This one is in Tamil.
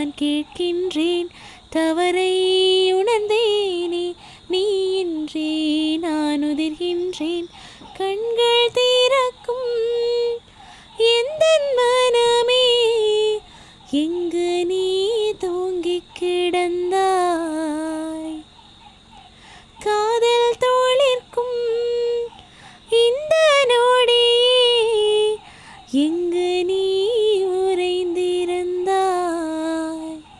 நான் கேட்கின்றேன், தவறை உணர்ந்தேனே, நீ இன்றே நான் உதிர்கின்றேன். கண்கள் திறக்கும் எந்தன் மனமே, எங்கு நீ தூங்கிக் கிடந்த